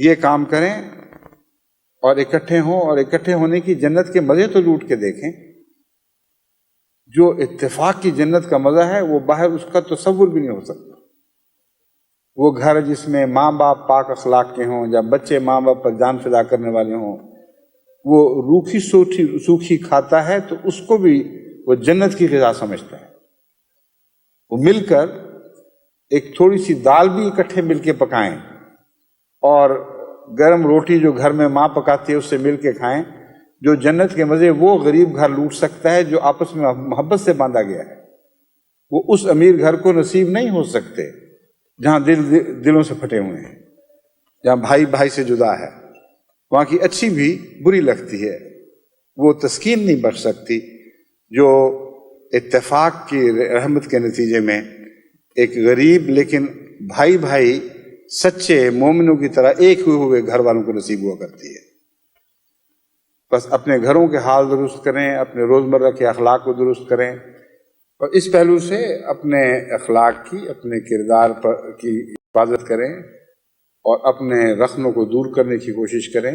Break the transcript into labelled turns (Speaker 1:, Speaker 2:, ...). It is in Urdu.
Speaker 1: یہ کام کریں اور اکٹھے ہوں، اور اکٹھے ہونے کی جنت کے مزے تو لوٹ کے دیکھیں۔ جو اتفاق کی جنت کا مزہ ہے وہ باہر اس کا تصور بھی نہیں ہو سکتا۔ وہ گھر جس میں ماں باپ پاک اخلاق کے ہوں، یا بچے ماں باپ پر جان فدا کرنے والے ہوں، وہ روکھی سوکھی کھاتا ہے تو اس کو بھی وہ جنت کی غذا سمجھتا ہے۔ وہ مل کر ایک تھوڑی سی دال بھی اکٹھے مل کے پکائیں، اور گرم روٹی جو گھر میں ماں پکاتی ہے اس سے مل کے کھائیں۔ جو جنت کے مزے وہ غریب گھر لوٹ سکتا ہے جو آپس میں محبت سے باندھا گیا ہے، وہ اس امیر گھر کو نصیب نہیں ہو سکتے جہاں دلوں سے پھٹے ہوئے ہیں، جہاں بھائی بھائی سے جدا ہے۔ وہاں کی اچھی بھی بری لگتی ہے، وہ تسکین نہیں بچ سکتی جو اتفاق کی رحمت کے نتیجے میں ایک غریب لیکن بھائی بھائی سچے مومنوں کی طرح ایک ہوئے گھر والوں کو نصیب ہوا کرتی ہے۔ بس اپنے گھروں کے حال درست کریں، اپنے روزمرہ کے اخلاق کو درست کریں، اور اس پہلو سے اپنے اخلاق کی، اپنے کردار کی حفاظت کریں، اور اپنے رخنوں کو دور کرنے کی کوشش کریں۔